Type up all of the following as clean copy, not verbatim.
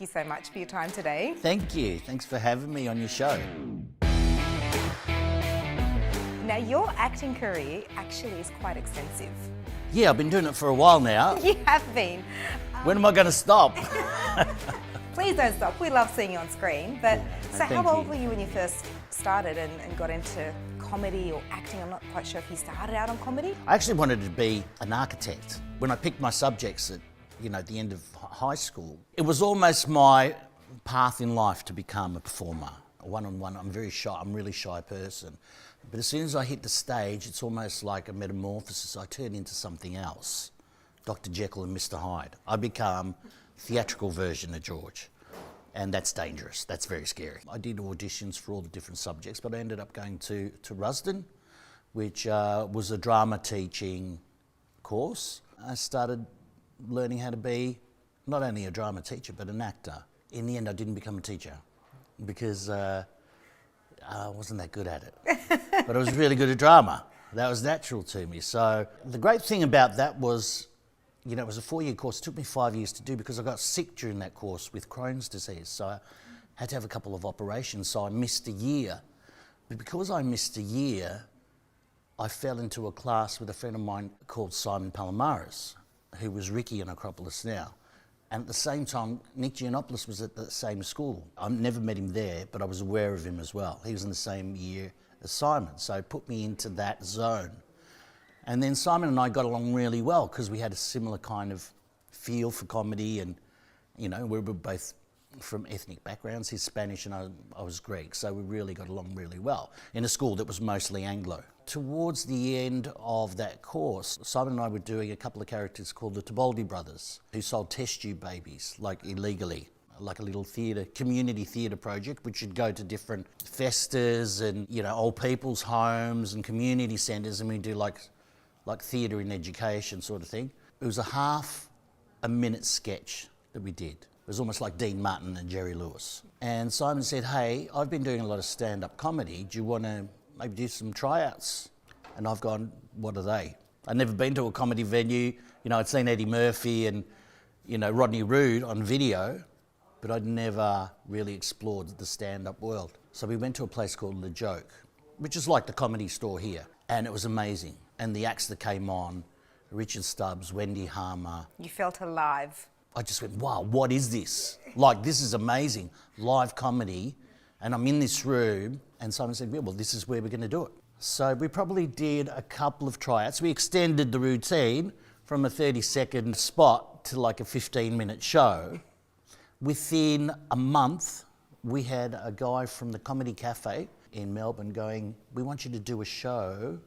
you so much for your time today. Thank you. Thanks for having me on your show. Now, your acting career actually is quite extensive. Yeah, I've been doing it for a while now. You have been. When am I going to stop? Please don't stop. We love seeing you on screen. But so how thank old you. were you when you first started and got into comedy or acting? I'm not quite sure if you started out on comedy. I actually wanted to be an architect. When I picked my subjects at the end of high school, it was almost my path in life to become a performer. One-on-one, I'm very shy. I'm a really shy person. But as soon as I hit the stage, it's almost like a metamorphosis. I turn into something else. Dr. Jekyll and Mr. Hyde. I become theatrical version of George. And that's dangerous. That's very scary. I did auditions for all the different subjects, but I ended up going to Rusden, which was a drama teaching course. I started learning how to be not only a drama teacher, but an actor. In the end, I didn't become a teacher because I wasn't that good at it. But I was really good at drama. That was natural to me. So the great thing about that was, it was a 4-year course. It took me 5 years to do because I got sick during that course with Crohn's disease. So I had to have a couple of operations. So I missed a year. But because I missed a year, I fell into a class with a friend of mine called Simon Palomares, who was Ricky in Acropolis Now. And at the same time, Nick Giannopoulos was at the same school. I never met him there, but I was aware of him as well. He was in the same year as Simon, so it put me into that zone. And then Simon and I got along really well because we had a similar kind of feel for comedy, and we were both from ethnic backgrounds. He's Spanish and I was Greek, so we really got along really well in a school that was mostly Anglo. Towards the end of that course, Simon and I were doing a couple of characters called the Tibaldi brothers, who sold test tube babies, like illegally, like a little community theatre project, which would go to different festas and, old people's homes and community centres, and we'd do like theatre in education sort of thing. It was a half a minute sketch that we did. It was almost like Dean Martin and Jerry Lewis. And Simon said, hey, I've been doing a lot of stand-up comedy. Do you want to maybe do some tryouts? And I've gone, what are they? I'd never been to a comedy venue. I'd seen Eddie Murphy and, Rodney Roode on video, but I'd never really explored the stand-up world. So we went to a place called The Joke, which is like the Comedy Store here. And it was amazing. And the acts that came on, Richard Stubbs, Wendy Harmer. You felt alive. I just went, wow, what is this? This is amazing. Live comedy. And I'm in this room. And Simon said, well, this is where we're going to do it. So we probably did a couple of tryouts. We extended the routine from a 30-second spot to like a 15-minute show. Within a month, we had a guy from the Comedy Cafe in Melbourne going, we want you to do a show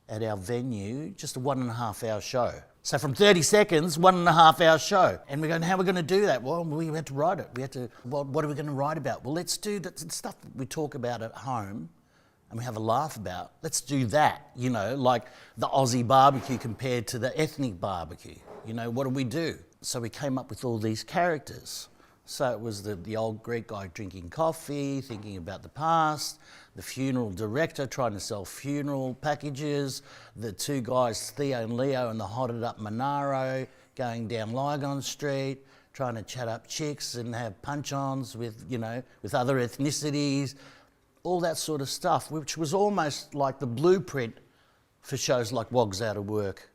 at our venue, just a 1.5-hour show. So from 30 seconds, 1.5-hour show. And we're going, how are we going to do that? Well, we had to write it. What are we going to write about? Well, let's do the stuff that we talk about at home and we have a laugh about. Let's do that, like the Aussie barbecue compared to the ethnic barbecue. What do we do? So we came up with all these characters. So it was the old Greek guy drinking coffee, thinking about the past, the funeral director trying to sell funeral packages, the two guys, Theo and Leo, in the hotted up Monaro, going down Lygon Street, trying to chat up chicks and have punch-ons with other ethnicities, all that sort of stuff, which was almost like the blueprint for shows like Wogs Out of Work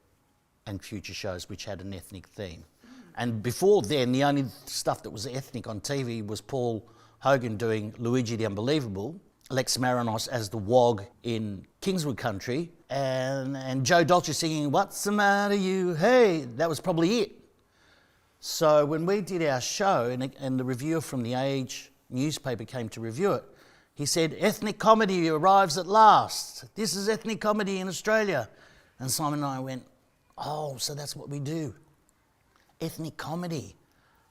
and future shows which had an ethnic theme. And before then, the only stuff that was ethnic on TV was Paul Hogan doing Luigi the Unbelievable, Lex Marinos as the Wog in Kingswood Country, and Joe Dolce singing, what's the matter you, hey, that was probably it. So when we did our show, and the reviewer from The Age newspaper came to review it, he said, ethnic comedy arrives at last. This is ethnic comedy in Australia. And Simon and I went, oh, so that's what we do. Ethnic comedy.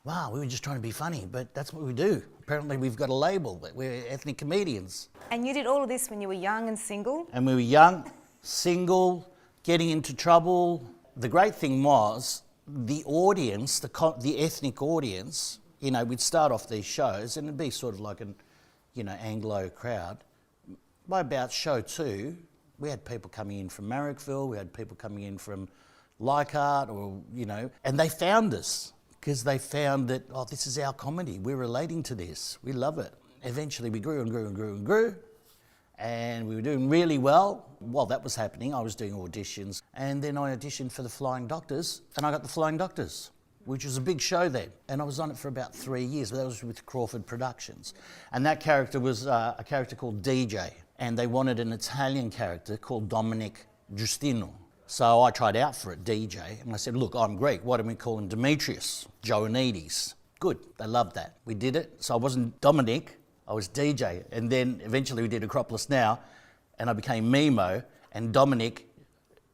Wow, we were just trying to be funny, but that's what we do. Apparently we've got a label that we're ethnic comedians. And you did all of this when you were young and single? And we were young, single, getting into trouble. The great thing was the audience, the ethnic audience, we'd start off these shows and it'd be sort of like an, Anglo crowd. By about show 2, we had people coming in from Marrickville, we had people coming in from Leichhardt and they found us because they found that, oh, this is our comedy. We're relating to this. We love it. Eventually we grew and grew and grew and grew, and we were doing really well. While that was happening, I was doing auditions, and then I auditioned for the Flying Doctors, and I got the Flying Doctors, which was a big show then. And I was on it for about 3 years, but that was with Crawford Productions. And that character was a character called DJ, and they wanted an Italian character called Dominic Giustino. So I tried out for it, DJ, and I said, look, I'm Greek, why don't we call him Demetrius Joannides? Good, they loved that. We did it, so I wasn't Dominic, I was DJ. And then eventually we did Acropolis Now, and I became Mimo, and Dominic,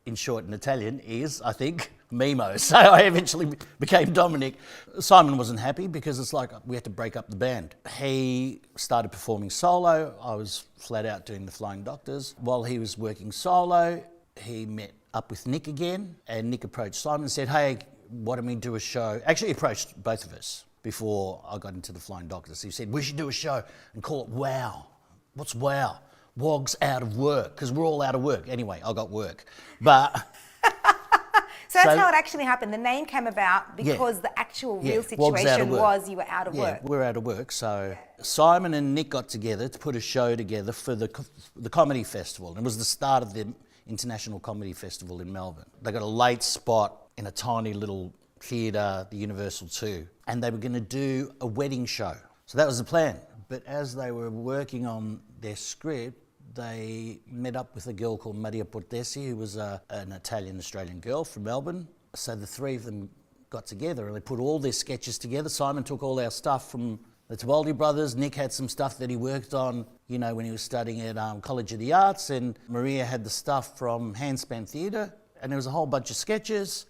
in short in Italian, is, I think, Mimo. So I eventually became Dominic. Simon wasn't happy because it's like we had to break up the band. He started performing solo. I was flat out doing the Flying Doctors. While he was working solo, he met up with Nick again, and Nick approached Simon and said, hey, why don't we do a show? Actually, he approached both of us before I got into the Flying Doctors. He said, we should do a show and call it WOW. What's WOW? Wog's out of work, because we're all out of work. Anyway, I got work. But so that's how it actually happened. The name came about because the actual real situation was you were out of work. Yeah, we're out of work. So Simon and Nick got together to put a show together for the comedy festival. It was the start of the International Comedy Festival in Melbourne. They got a late spot in a tiny little theatre, the Universal 2, and they were going to do a wedding show. So that was the plan. But as they were working on their script, they met up with a girl called Maria Portesi, who was an Italian-Australian girl from Melbourne. So the three of them got together and they put all their sketches together. Simon took all our stuff from the Tibaldi brothers. Nick had some stuff that he worked on, you know, when he was studying at College of the Arts, and Maria had the stuff from Handspan Theatre, and there was a whole bunch of sketches,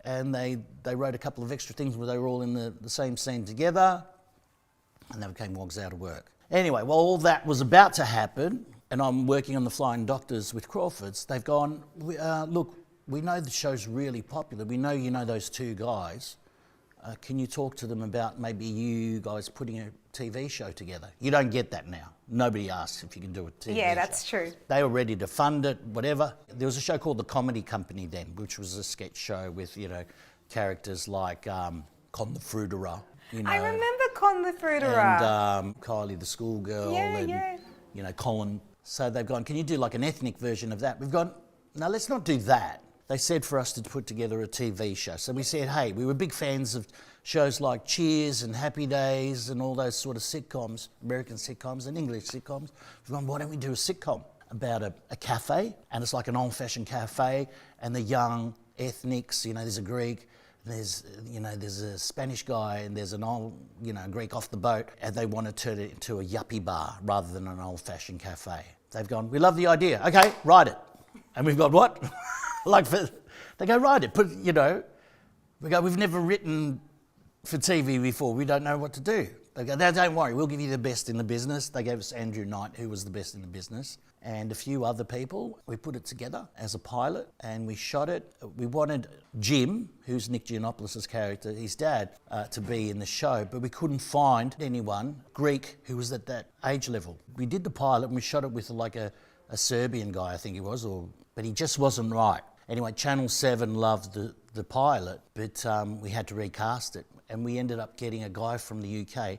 and they wrote a couple of extra things where they were all in the same scene together, and they became Wogs Out of Work. Anyway, while all that was about to happen, and I'm working on the Flying Doctors with Crawfords, they've gone, look, we know the show's really popular. We know you know those two guys. Can you talk to them about maybe you guys putting a TV show together? You don't get that now. Nobody asks if you can do a TV show. Yeah, that's true. They were ready to fund it, whatever. There was a show called The Comedy Company then, which was a sketch show with, you know, characters like Con the Fruiterer. You know, I remember Con the Fruiterer. And Kylie the schoolgirl. And, you know, Colin. So they've gone, can you do like an ethnic version of that? We've gone, no, let's not do that. They said for us to put together a TV show. So we said, hey, we were big fans of shows like Cheers and Happy Days and all those sort of sitcoms, American sitcoms and English sitcoms. We've gone, why don't we do a sitcom about a cafe? And it's like an old-fashioned cafe, and the young ethnics, you know, there's a Greek, there's a Spanish guy, and there's an old, you know, Greek off the boat, and they want to turn it into a yuppie bar rather than an old-fashioned cafe. They've gone, we love the idea. Okay, write it. And we've got what? They go, write it. Put, you know, we go, we've never written for TV before. We don't know what to do. They go, no, don't worry, we'll give you the best in the business. They gave us Andrew Knight, who was the best in the business, and a few other people. We put it together as a pilot and we shot it. We wanted Jim, who's Nick Giannopoulos' character, his dad, to be in the show, but we couldn't find anyone Greek who was at that age level. We did the pilot and we shot it with like a Serbian guy, I think he was, but he just wasn't right. Anyway, Channel 7 loved the pilot, but we had to recast it. And we ended up getting a guy from the UK,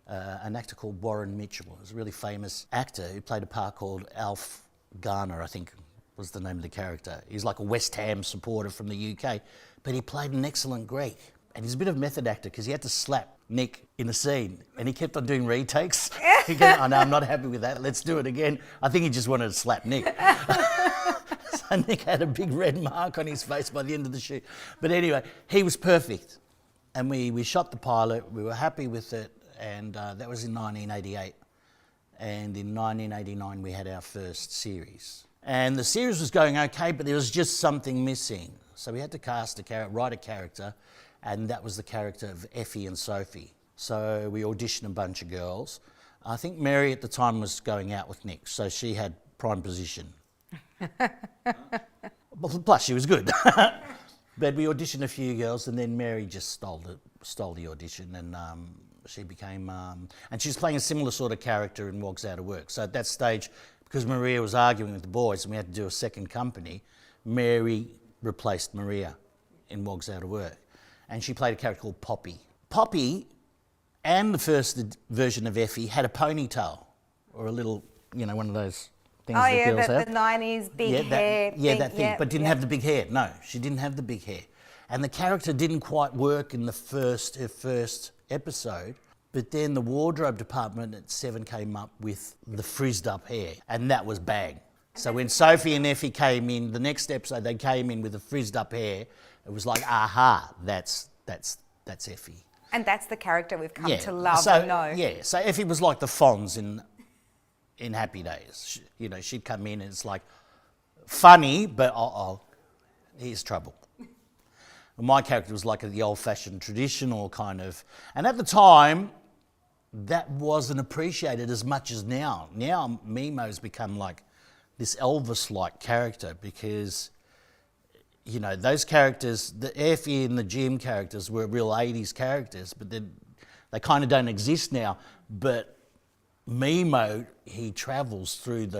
an actor called Warren Mitchell. He was a really famous actor who played a part called Alf Garner, I think was the name of the character. He's like a West Ham supporter from the UK, but he played an excellent Greek. And he's a bit of a method actor because he had to slap Nick in the scene, and he kept on doing retakes. He goes, oh no, I'm not happy with that, let's do it again. I think he just wanted to slap Nick. So Nick had a big red mark on his face by the end of the shoot. But anyway, he was perfect. And we shot the pilot, we were happy with it, and that was in 1988. And in 1989 we had our first series. And the series was going okay, but there was just something missing. So we had to write a character, and that was the character of Effie and Sophie. So we auditioned a bunch of girls. I think Mary at the time was going out with Nick, so she had prime position. Plus she was good. But we auditioned a few girls, and then Mary just stole the audition, and she became... and she was playing a similar sort of character in Wogs Out of Work. So at that stage, because Maria was arguing with the boys and we had to do a second company, Mary replaced Maria in Wogs Out of Work. and she played a character called Poppy. Poppy and the first version of Effie had a ponytail, or a little, one of those things that girls have. The 90s big hair. That thing, but didn't have the big hair. No, she didn't have the big hair. And the character didn't quite work in her first episode, but then the wardrobe department at Seven came up with the frizzed up hair, and that was bang. So when Sophie and Effie came in, the next episode they came in with the frizzed up hair, it was like, aha, that's Effie. And that's the character we've come to love and know. Yeah, so Effie was like the Fonz in Happy Days. She'd come in and it's like, funny, but here's trouble. And my character was like the old-fashioned, traditional kind of... And at the time, that wasn't appreciated as much as now. Now, Memo's become like this Elvis-like character because, those characters, the Effie and the Jim characters were real 80s characters, but they kind of don't exist now. But Memo, he travels through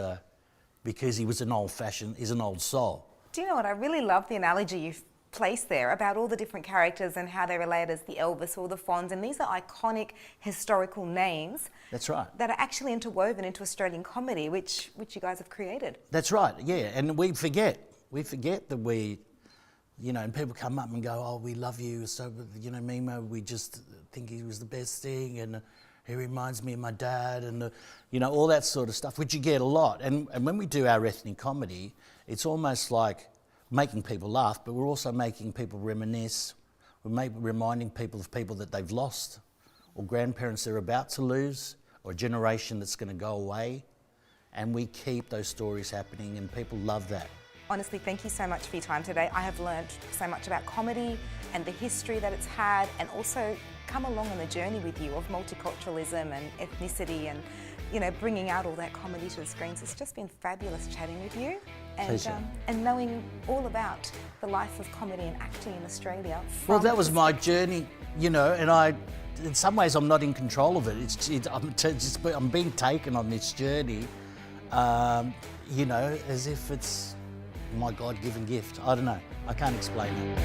because he was he's an old soul. Do you know what? I really love the analogy you've placed there about all the different characters and how they relate as the Elvis or the Fonz, and these are iconic historical names. That's right. That are actually interwoven into Australian comedy, which you guys have created. That's right, yeah, and we forget that we, and people come up and go, oh, we love you, so, Memo, we just think he was the best thing, and he reminds me of my dad, and, all that sort of stuff, which you get a lot. And when we do our ethnic comedy, it's almost like making people laugh, but we're also making people reminisce. We're reminding people of people that they've lost, or grandparents they're about to lose, or a generation that's going to go away. And we keep those stories happening, and people love that. Honestly, thank you so much for your time today. I have learned so much about comedy and the history that it's had, and also come along on the journey with you of multiculturalism and ethnicity and, bringing out all that comedy to the screens. It's just been fabulous chatting with you and knowing all about the life of comedy and acting in Australia. Well, that was my journey, and in some ways I'm not in control of it. I'm being taken on this journey, as if it's my God-given gift. I don't know. I can't explain it.